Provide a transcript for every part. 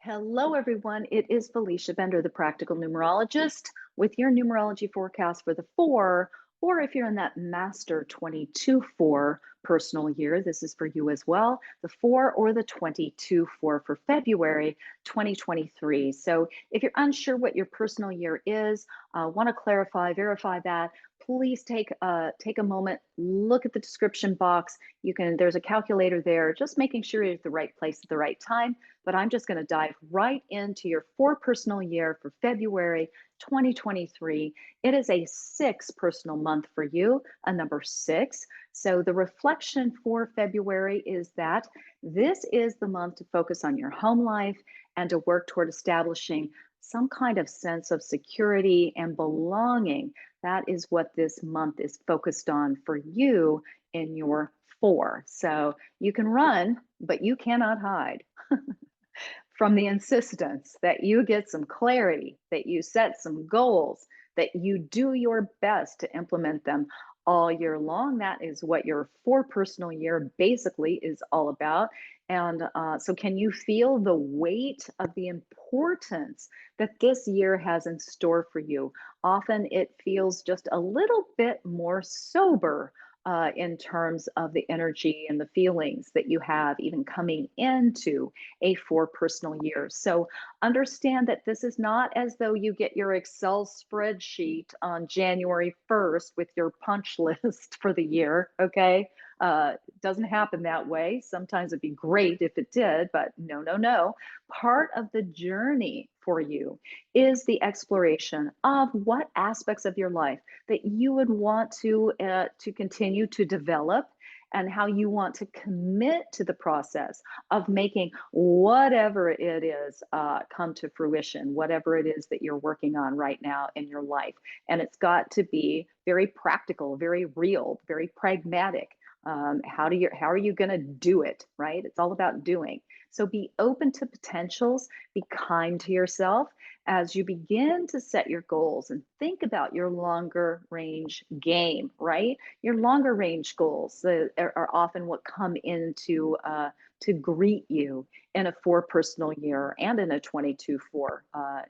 Hello, everyone. It is Felicia Bender, the practical numerologist, with your numerology forecast for the four, or if you're in that master 22-4 personal year, this is for you as well, the four or the 22-4 for February 2023. So if you're unsure what your personal year is, want to clarify, verify that, please take a moment, look at the description box. There's a calculator there, just making sure you're at the right place at the right time. But I'm just going to dive right into your four personal year for February 2023. It is a six personal month for you, a number six. So the reflection for February is that this is the month to focus on your home life and to work toward establishing some kind of sense of security and belonging. That is what this month is focused on for you in your four. So you can run, but you cannot hide from the insistence that you get some clarity, that you set some goals, that you do your best to implement them all year long. That is what your four personal year basically is all about. And so, can you feel the weight of the importance that this year has in store for you? Often it feels just a little bit more sober in terms of the energy and the feelings that you have even coming into a four personal year. So understand that this is not as though you get your Excel spreadsheet on January 1st with your punch list for the year, okay? It doesn't happen that way. Sometimes it'd be great if it did, but no, no, no. Part of the journey for you is the exploration of what aspects of your life that you would want to continue to develop and how you want to commit to the process of making whatever it is come to fruition, whatever it is that you're working on right now in your life. And it's got to be very practical, very real, very pragmatic. How are you going to do it, right? It's all about doing. So be open to potentials, be kind to yourself as you begin to set your goals and think about your longer range game, right? Your longer range goals are often what come into to greet you in a four personal year, and in a 22-4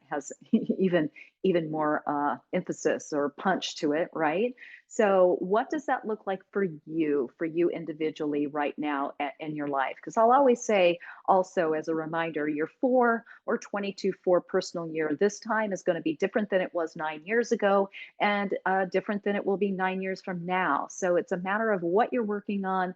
has even more emphasis or punch to it, right? So what does that look like for you individually right now in your life? Because I'll always say also as a reminder, your four or 22-4 personal year this time is going to be different than it was 9 years ago, and different than it will be 9 years from now. So it's a matter of what you're working on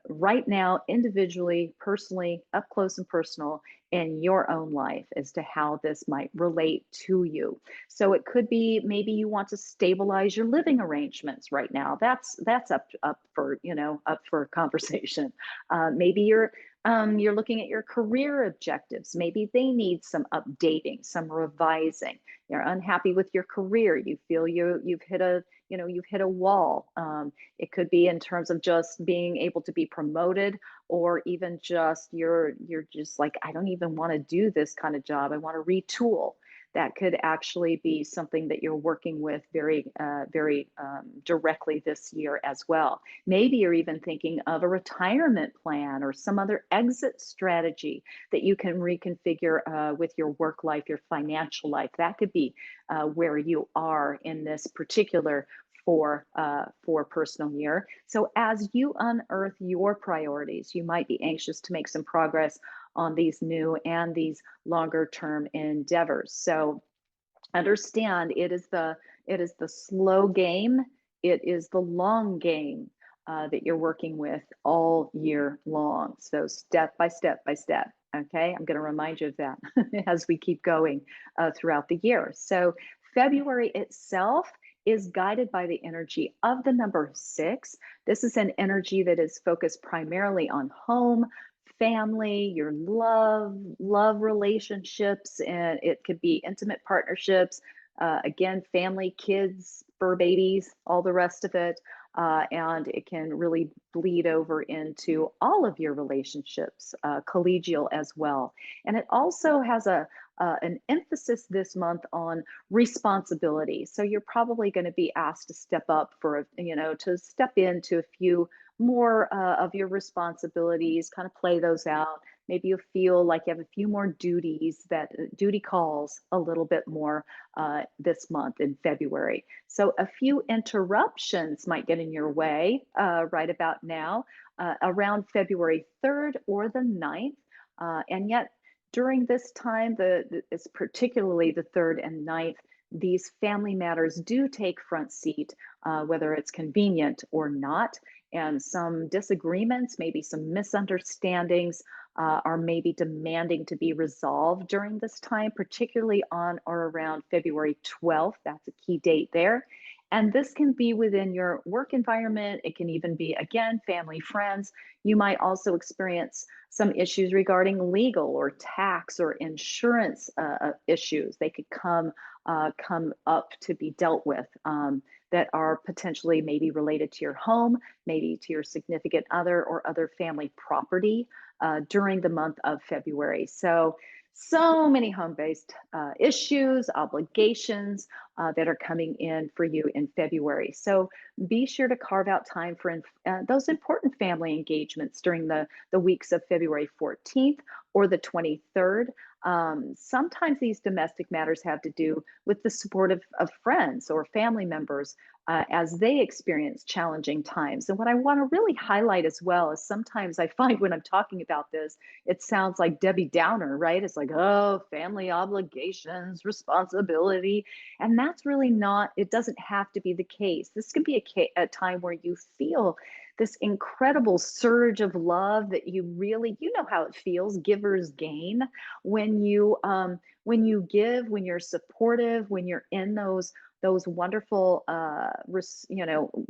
right now, individually, personally, up close and personal in your own life as to how this might relate to you. So it could be maybe you want to stabilize your living arrangements right now. That's up for up for conversation. Maybe you're looking at your career objectives. Maybe they need some updating, some revising. You're unhappy with your career. You feel you've hit a wall. It could be in terms of just being able to be promoted, or even just you're just like, I don't even want to do this kind of job. I want to retool. That could actually be something that you're working with very directly this year as well. Maybe you're even thinking of a retirement plan or some other exit strategy that you can reconfigure with your work life, your financial life. That could be where you are in this particular for personal year. So as you unearth your priorities, you might be anxious to make some progress on these new and these longer term endeavors. So understand it is the slow game, it is the long game that you're working with all year long. So step by step by step. Okay, I'm going to remind you of that as we keep going throughout the year. So February itself is guided by the energy of the number six. This is an energy that is focused primarily on home, family, your love relationships, and it could be intimate partnerships, again, family, kids, fur babies, all the rest of it. And it can really bleed over into all of your relationships, collegial as well. And it also has an emphasis this month on responsibility. So you're probably going to be asked to step up to step into a few more of your responsibilities, kind of play those out, Maybe you feel like you have a few more duty calls a little bit more this month in February. So a few interruptions might get in your way right about now, around February 3rd or the 9th. And yet, during this time, it's particularly the 3rd and 9th, these family matters do take front seat, whether it's convenient or not. And some disagreements, maybe some misunderstandings, are maybe demanding to be resolved during this time, particularly on or around February 12th. That's a key date there. And this can be within your work environment. It can even be, again, family, friends. You might also experience some issues regarding legal or tax or insurance issues. They could come up to be dealt with, that are potentially maybe related to your home, maybe to your significant other or other family property during the month of February. So many home-based issues, obligations that are coming in for you in February. So be sure to carve out time for those important family engagements during the weeks of February 14th or the 23rd. Sometimes these domestic matters have to do with the support of friends or family members as they experience challenging times. And what I want to really highlight as well is sometimes I find when I'm talking about this, it sounds like Debbie Downer, right? It's like, oh, family obligations, responsibility. And that's really not, it doesn't have to be the case. This can be a time where you feel this incredible surge of love that you really, you know how it feels, givers gain when you give, when you're supportive, when you're in those wonderful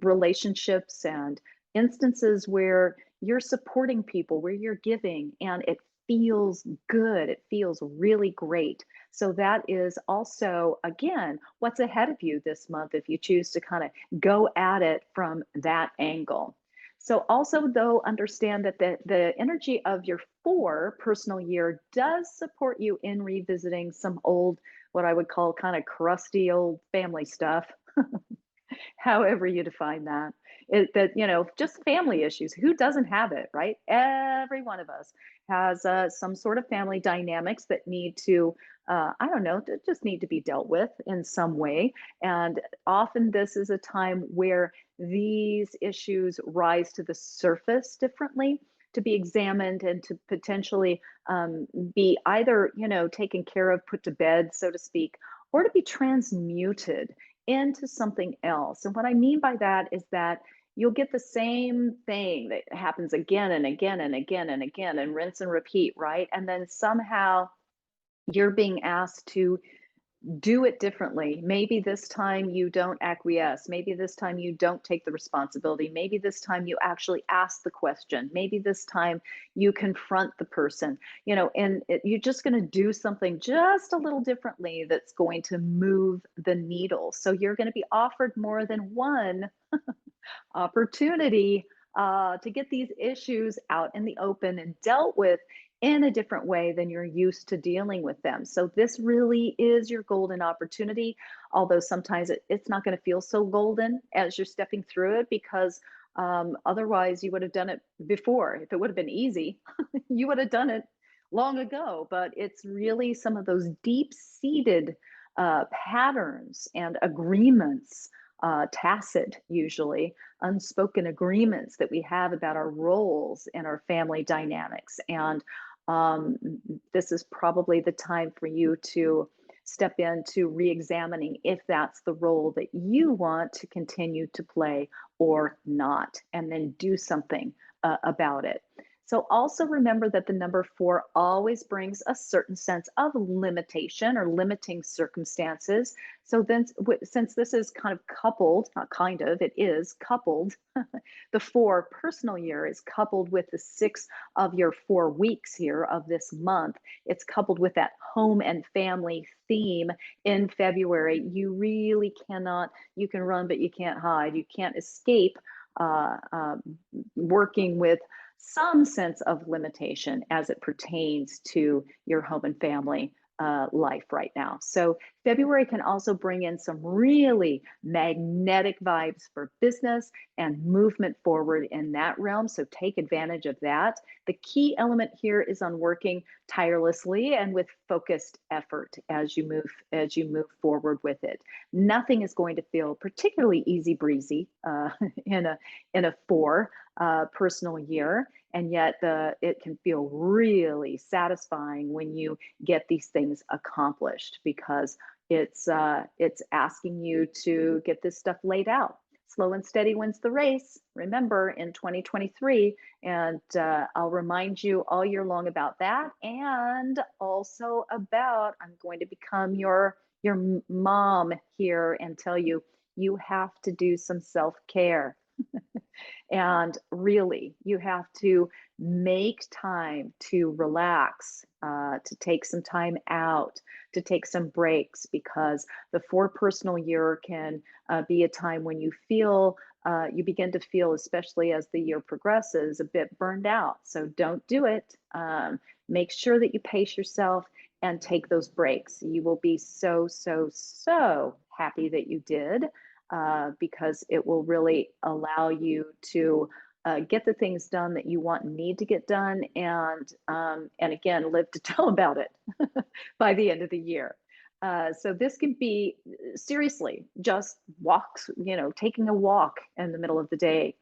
relationships and instances where you're supporting people, where you're giving, and it feels good. It feels really great. So that is also, again, what's ahead of you this month if you choose to kind of go at it from that angle. So also though, understand that the energy of your 4 personal year does support you in revisiting some old, what I would call kind of crusty old family stuff, however you define that. Just family issues. Who doesn't have it, right? Every one of us has some sort of family dynamics that need to, I don't know, just need to be dealt with in some way. And often this is a time where these issues rise to the surface differently, to be examined and to potentially be either, taken care of, put to bed, so to speak, or to be transmuted into something else. And what I mean by that is that you'll get the same thing that happens again and again and again and again and rinse and repeat, right? And then somehow you're being asked to do it differently. Maybe this time you don't acquiesce. Maybe this time you don't take the responsibility. Maybe this time you actually ask the question. Maybe this time you confront the person, you're just going to do something just a little differently that's going to move the needle. So you're going to be offered more than one opportunity to get these issues out in the open and dealt with in a different way than you're used to dealing with them. So this really is your golden opportunity, although sometimes it's not going to feel so golden as you're stepping through it because otherwise you would have done it before. If it would have been easy, you would have done it long ago. But it's really some of those deep-seated patterns and agreements, tacit usually, unspoken agreements that we have about our roles and our family dynamics. And this is probably the time for you to step into re-examining if that's the role that you want to continue to play or not, and then do something about it. So also remember that the number 4 always brings a certain sense of limitation or limiting circumstances. So then, since this is kind of coupled, not kind of, it is coupled, the 4 personal year is coupled with the 6 of your 4 weeks here of this month. It's coupled with that home and family theme in February. You really cannot, you can run, but you can't hide. You can't escape working with some sense of limitation as it pertains to your home and family life right now. So February can also bring in some really magnetic vibes for business and movement forward in that realm. So take advantage of that. The key element here is on working tirelessly and with focused effort as you move forward with it. Nothing is going to feel particularly easy breezy in a four personal year, and yet it can feel really satisfying when you get these things accomplished because it's asking you to get this stuff laid out. Slow and steady wins the race. Remember in 2023, and I'll remind you all year long about that, and also about I'm going to become your mom here and tell you you have to do some self care. And really, you have to make time to relax, to take some time out, to take some breaks, because the four personal year can be a time when you begin to feel, especially as the year progresses, a bit burned out. So don't do it. Make sure that you pace yourself and take those breaks. You will be so, so, so happy that you did because it will really allow you to get the things done that you want and need to get done, and again, live to tell about it by the end of the year. So this can be seriously just walks, taking a walk in the middle of the day,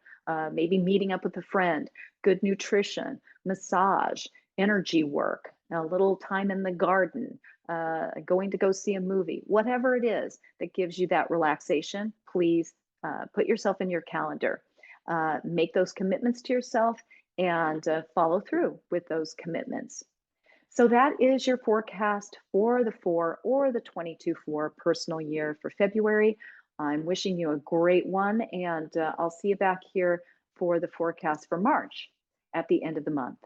maybe meeting up with a friend, good nutrition, massage, energy work, a little time in the garden, going to go see a movie, whatever it is that gives you that relaxation, please put yourself in your calendar. Make those commitments to yourself and follow through with those commitments. So that is your forecast for the 4 or the 22-4 personal year for February. I'm wishing you a great one, and I'll see you back here for the forecast for March at the end of the month.